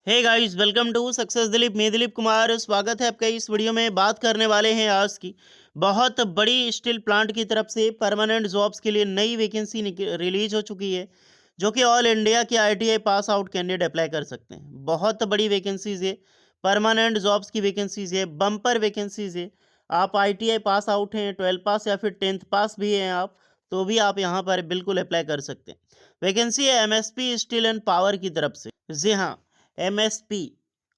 Hey guys, welcome to success Dilip. मैं दिलीप कुमार, स्वागत है आपका। इस वीडियो में बात करने वाले हैं आज की बहुत बड़ी स्टील प्लांट की तरफ से परमानेंट जॉब्स के लिए नई वैकेंसी रिलीज हो चुकी है, जो कि ऑल इंडिया के ITI pass out candidate apply कर सकते हैं। बहुत बड़ी वैकेंसीज है, परमानेंट जॉब्स की वैकेंसीज है, बम्पर वैकेंसीज है। आप आईटीआई पास आउट हैं, 12 पास या फिर 10th पास भी हैं आप, तो भी आप यहाँ पर बिल्कुल अप्लाई कर सकते हैं। वैकेंसी है एमएसपी स्टील एंड पावर की तरफ से। जी हाँ, MSP.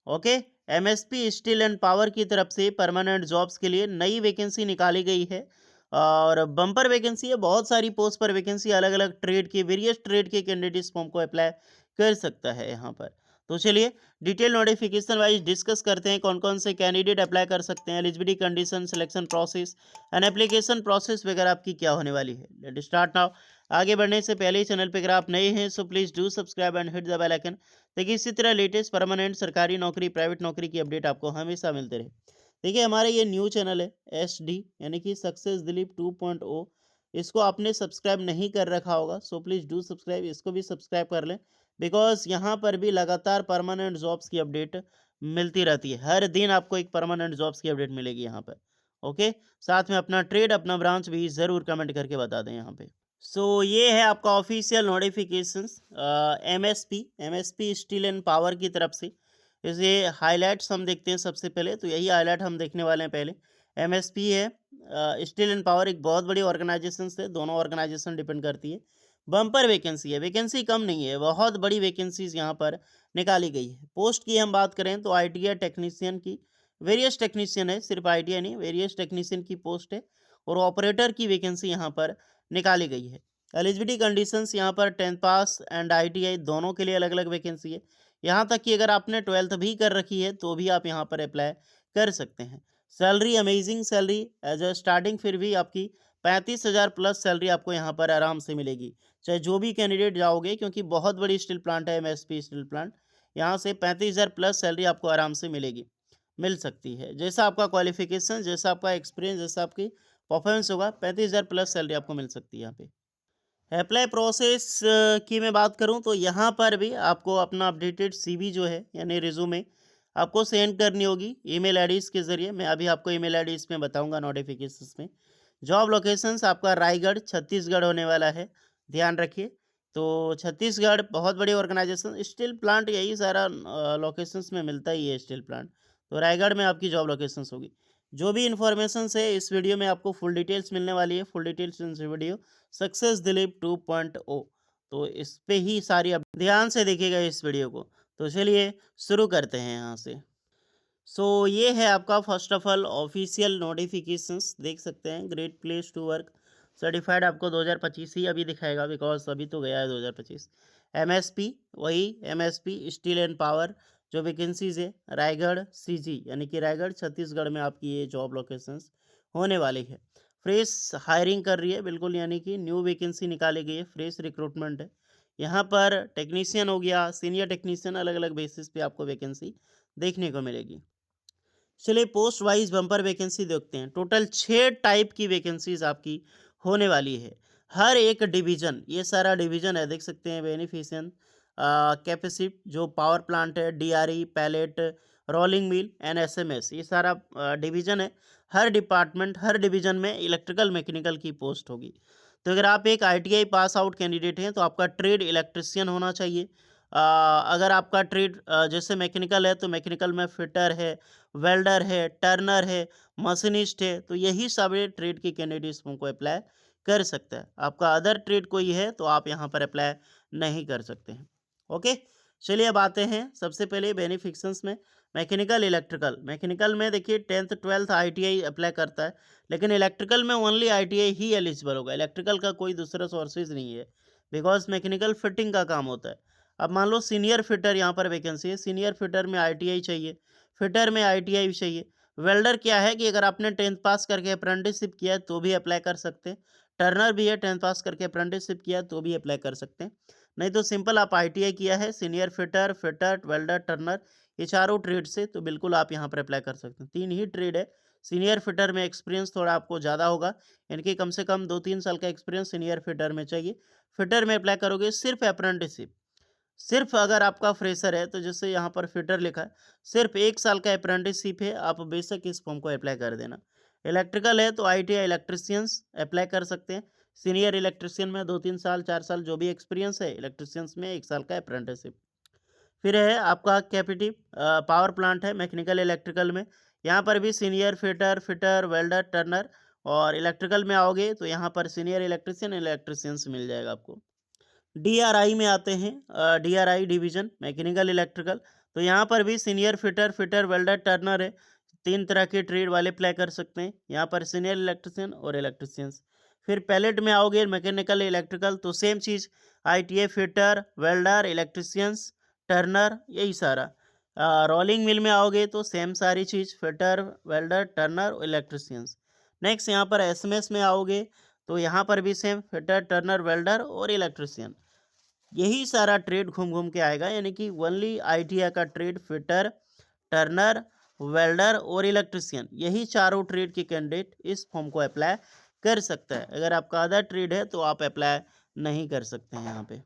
Okay, MSP steel and power की तरफ से परमानेंट जॉब्स के लिए नई वैकेंसी निकाली गई है और बम्पर वैकेंसी है। बहुत सारी पोस्ट पर वैकेंसी, अलग अलग ट्रेड के, वेरियस ट्रेड के कैंडिडेट्स फॉर्म को अप्लाई कर सकता है यहाँ पर। तो चलिए डिटेल नोटिफिकेशन वाइज डिस्कस करते हैं कौन कौन से कैंडिडेट अप्लाई कर सकते हैं, eligibility condition, selection process and application process वगैरह आपकी क्या होने वाली है। Let start now. आगे बढ़ने से पहले ही चैनल पे अगर आप नए हैं so please do subscribe and hit the bell icon, देखिए इसी तरह लेटेस्ट परमानेंट सरकारी नौकरी, प्राइवेट नौकरी की अपडेट आपको हमेशा मिलते रहे। देखिए हमारा ये न्यू चैनल है एसडी, यानी कि सक्सेस दिलीप 2.0। इसको आपने सब्सक्राइब नहीं कर रखा होगा सो प्लीज़ डू सब्सक्राइब, इसको भी सब्सक्राइब कर लें। बिकॉज यहाँ पर भी लगातार परमानेंट जॉब्स की अपडेट मिलती रहती है। हर दिन आपको एक परमानेंट जॉब्स की अपडेट मिलेगी यहाँ पर। ओके, साथ में अपना ट्रेड, अपना ब्रांच भी ज़रूर कमेंट करके बता दें यहाँ पे। ये है आपका official notifications MSP MSP steel and power की तरफ से। इसे हाइलाइट्स हम देखते हैं सबसे पहले, तो यही हाइलाइट हम देखने वाले हैं पहले। एमएसपी है स्टील एंड पावर, एक बहुत बड़ी ऑर्गेनाइजेशन से, दोनों ऑर्गेनाइजेशन डिपेंड करती है। बम्पर वैकेंसी है, वैकेंसी कम नहीं है, बहुत बड़ी वैकेंसीज यहाँ पर निकाली गई है। पोस्ट की हम बात करें तो आईटीआई टेक्नीशियन की, वेरियस टेक्नीशियन है, सिर्फ आईटीआई नहीं, वेरियस टेक्नीशियन की पोस्ट है। और ऑपरेटर की वैकेंसी यहाँ पर निकाली गई है। एलिजिबिलिटी कंडीशंस यहाँ पर 10th पास एंड आईटीआई दोनों के लिए अलग अलग वैकेंसी है। यहाँ तक कि अगर आपने 12th भी कर रखी है तो भी आप यहाँ पर अप्लाई कर सकते हैं। Salary amazing salary, as a starting फिर भी आपकी 35,000 प्लस सैलरी आपको यहाँ पर आराम से मिलेगी, चाहे जो भी कैंडिडेट जाओगे, क्योंकि बहुत बड़ी स्टील प्लांट है एमएसपी स्टील प्लांट। यहाँ से 35,000 प्लस सैलरी आपको आराम से मिलेगी, मिल सकती है। जैसा आपका क्वालिफिकेशन, जैसा आपका एक्सपीरियंस, जैसा आपकी परफॉर्मेंस होगा, 35,000 प्लस सैलरी आपको मिल सकती है यहाँ पे। अप्लाई प्रोसेस की मैं बात करूँ तो यहाँ पर भी आपको अपना अपडेटेड सीवी जो है, यानी रिज्यूमे, आपको सेंड करनी होगी ईमेल आईडीज़ के ज़रिए। मैं अभी आपको ईमेल आईडी इसमें बताऊँगा नोटिफिकेशंस में। जॉब लोकेशंस आपका रायगढ़ छत्तीसगढ़ होने वाला है, ध्यान रखिए। तो छत्तीसगढ़ बहुत बड़ी ऑर्गेनाइजेशन, स्टील प्लांट यही सारा लोकेशंस में मिलता ही है स्टील प्लांट। तो रायगढ़ में आपकी जॉब लोकेशंस होगी। जो भी इन्फॉर्मेशंस है इस वीडियो में आपको फुल डिटेल्स मिलने वाली है, full details in video success Dilip 2.0। तो इस पे ही सारी ध्यान से देखिएगा इस वीडियो को। तो चलिए शुरू करते हैं यहाँ से। ये है आपका first of all official notifications, देख सकते हैं। Great place to work certified आपको 2025 ही अभी दिखाएगा, बिकॉज अभी तो गया है 2025। एमएसपी, वही एमएसपी स्टील एंड पावर, जो वैकेंसीज है रायगढ़ सीजी, यानी कि रायगढ़ छत्तीसगढ़ में आपकी ये जॉब लोकेशंस होने वाली है। फ्रेश हायरिंग कर रही है बिल्कुल, यानी कि न्यू वैकेंसी निकाली गई है, फ्रेश रिक्रूटमेंट है। यहाँ पर टेक्नीशियन हो गया, सीनियर टेक्नीशियन, अलग अलग बेसिस पे आपको वैकेंसी देखने को मिलेगी। चलिए पोस्ट वाइज बम्पर वैकेंसी देखते हैं। टोटल 6 टाइप की वैकेंसीज आपकी होने वाली है। हर एक डिवीजन, ये सारा डिवीजन है, देख सकते हैं। बेनिफिशियन कैपेसिट जो पावर प्लांट है, DRE, pellet, rolling mill and SMS, ये सारा डिवीजन है। हर डिपार्टमेंट, हर डिवीजन में इलेक्ट्रिकल मैकेनिकल की पोस्ट होगी। तो अगर आप एक आईटीआई पास आउट कैंडिडेट हैं तो आपका ट्रेड इलेक्ट्रिशियन होना चाहिए। अगर आपका ट्रेड जैसे मैकेनिकल है तो मैकेनिकल में फिटर है, वेल्डर है, टर्नर है, मशीनिस्ट है, तो यही सारे ट्रेड के कैंडिडेट्स हमको अप्लाई कर सकता है। आपका अदर ट्रेड कोई है तो आप यहाँ पर अप्लाई नहीं कर सकते हैं। ओके, चलिए अब आते हैं सबसे पहले बेनिफिक्शंस में। मैकेनिकल इलेक्ट्रिकल, मैकेनिकल में देखिए 10th 12th आईटीआई अप्लाई करता है, लेकिन इलेक्ट्रिकल में ओनली आईटीआई ही एलिजिबल होगा। इलेक्ट्रिकल का कोई दूसरा सोर्सेज नहीं है, बिकॉज मैकेनिकल फिटिंग का काम होता है। अब मान लो सीनियर फिटर यहाँ पर वैकेंसी है, सीनियर फिटर में आईटीआई चाहिए, फिटर में आईटीआई भी चाहिए। वेल्डर क्या है कि अगर आपने 10th पास करके अप्रेंटिसशिप किया है तो भी अप्लाई कर सकते हैं। टर्नर भी है, 10th पास करके अप्रेंटिसशिप किया है तो भी अप्लाई कर सकते हैं। नहीं तो सिंपल आप आईटीआई किया है, senior fitter, fitter, welder, Turner, ये चारों ट्रेड से, तो बिल्कुल आप यहाँ पर अप्लाई कर सकते हैं। 3 ही ट्रेड है। सीनियर फिटर में एक्सपीरियंस थोड़ा आपको ज़्यादा होगा, इनके कम से कम 2-3 साल का एक्सपीरियंस सीनियर फिटर में चाहिए। फिटर में अप्लाई करोगे सिर्फ अप्रेंटिसशिप, सिर्फ अगर आपका फ्रेशर है तो जैसे यहाँ पर फिटर लिखा है, सिर्फ 1 साल का अप्रेंटिसशिप है, आप बेशक इस फॉर्म को अप्लाई कर देना। इलेक्ट्रिकल है तो आईटीआई इलेक्ट्रीशियंस अप्लाई कर सकते हैं। सीनियर इलेक्ट्रीशियन में 2-3 साल, 4 साल जो भी एक्सपीरियंस है, इलेक्ट्रीशियंस में 1 साल का अप्रेंटिसशिप। फिर है आपका कैपेटिव पावर प्लांट है मैकेनिकल इलेक्ट्रिकल में। यहाँ पर भी सीनियर फिटर, वेल्डर, टर्नर और इलेक्ट्रिकल में आओगे तो यहाँ पर सीनियर इलेक्ट्रीशियन, इलेक्ट्रीशियंस मिल जाएगा आपको। डीआरआई में आते हैं, डीआरआई डिवीजन मैकेनिकल इलेक्ट्रिकल, तो यहाँ पर भी सीनियर फिटर, वेल्डर, टर्नर है। 3 तरह के ट्रेड वाले अप्लाई कर सकते हैं। यहाँ पर सीनियर इलेक्ट्रिशियन और इलेक्ट्रिशियंस। फिर पैलेट में आओगे मैकेनिकल इलेक्ट्रिकल तो सेम चीज़, ITI fitter, welder, electricians, turner यही सारा। रोलिंग मिल में आओगे तो सेम सारी चीज़, फिटर, वेल्डर, टर्नर और इलेक्ट्रिशियंस। नेक्स्ट यहाँ पर एसएमएस में आओगे तो यहाँ पर भी सेम फिटर, टर्नर, वेल्डर और इलेक्ट्रिशियन। यही सारा ट्रेड घूम घूम के आएगा, यानी कि ओनली आईटीआई का ट्रेड फिटर, टर्नर, वेल्डर और इलेक्ट्रिशियन, यही चारों ट्रेड के कैंडिडेट इस फॉर्म को अप्लाई कर सकता है। अगर आपका अदर ट्रेड है तो आप अप्लाई नहीं कर सकते हैं यहाँ पे।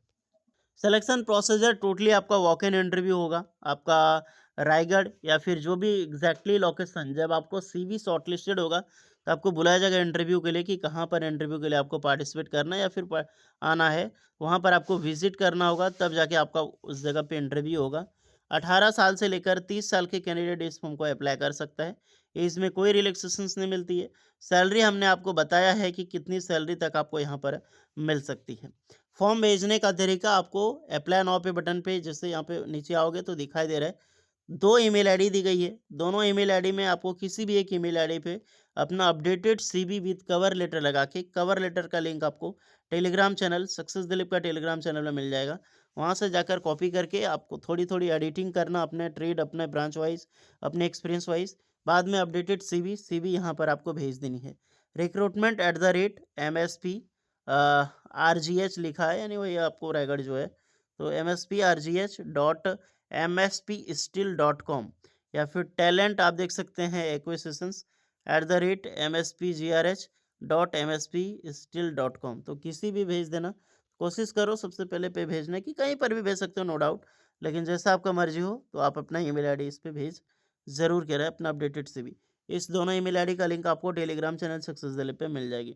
सिलेक्शन प्रोसीजर टोटली आपका वॉक इन इंटरव्यू होगा आपका, रायगढ़ या फिर जो भी एग्जैक्टली लोकेशन, जब आपको सीवी शॉर्टलिस्टेड होगा तो आपको बुलाया जाएगा इंटरव्यू के लिए कि कहाँ पर इंटरव्यू के लिए आपको पार्टिसिपेट करना है या फिर आना है। वहाँ पर आपको विजिट करना होगा, तब जाके आपका उस जगह पे इंटरव्यू होगा। 18 साल से लेकर 30 साल के कैंडिडेट इस फॉर्म को अप्लाई कर सकता है। इसमें कोई रिलैक्सेशंस नहीं मिलती है। सैलरी हमने आपको बताया है कि कितनी सैलरी तक आपको यहाँ पर मिल सकती है। फॉर्म भेजने का तरीका आपको अप्लाई नाउ पे बटन पे, जैसे यहाँ पे नीचे आओगे तो दिखाई दे रहा है, 2 ईमेल आईडी दी गई है। दोनों ईमेल आईडी में आपको किसी भी एक ईमेल आईडी पे अपना updated CV with cover letter लगा के, कवर लेटर का लिंक आपको टेलीग्राम चैनल सक्सेस दिलीप का टेलीग्राम चैनल में मिल जाएगा। वहाँ से जाकर कॉपी करके आपको थोड़ी-थोड़ी एडिटिंग करना, अपने ट्रेड, अपने ब्रांच वाइज़, अपने एक्सपीरियंस वाइज़, बाद में अपडेटेड सीवी यहाँ पर आपको भेज देनी है। recruitment@msp आरजीएच लिखा है, यानी वही आपको रायगढ़ जो है, तो msprgh.mspstill.com या फिर टैलेंट आप देख सकते हैं एक्विजिशंस @msprgh.mspstill.com, तो किसी भी भेज देना। कोशिश करो सबसे पहले पे भेजने की, कहीं पर भी भेज सकते हो नो डाउट, लेकिन जैसा आपका मर्जी हो तो आप अपना ईमेल आईडी इस पे भेज ज़रूर करें, अपना अपडेटेड सीवी। इस दोनों ईमेल आईडी का लिंक आपको टेलीग्राम चैनल सक्सेस दिलीप पे मिल जाएगी।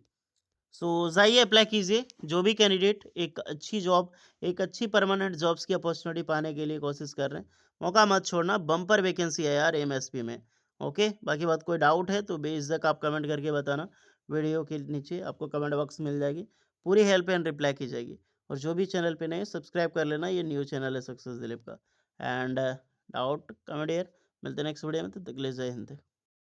सो जाइए अप्लाई कीजिए। जो भी कैंडिडेट एक अच्छी जॉब, एक अच्छी परमानेंट जॉब्स की अपॉर्चुनिटी पाने के लिए कोशिश कर रहे हैं, मौका मत छोड़ना, बम्पर वैकेंसी है यार एमएसपी में। ओके, बाकी बात कोई डाउट है तो बेझिझक आप कमेंट करके बताना। वीडियो के नीचे आपको कमेंट बॉक्स मिल जाएगी, पूरी हेल्प एंड रिप्लाई की जाएगी। और जो भी चैनल पे नए, सब्सक्राइब कर लेना, ये न्यू चैनल है सक्सेस दिलीप का। एंड डाउट कमेंट, मिलते हैं नेक्स्ट वीडियो में, तब तक के लिए जय हिंद।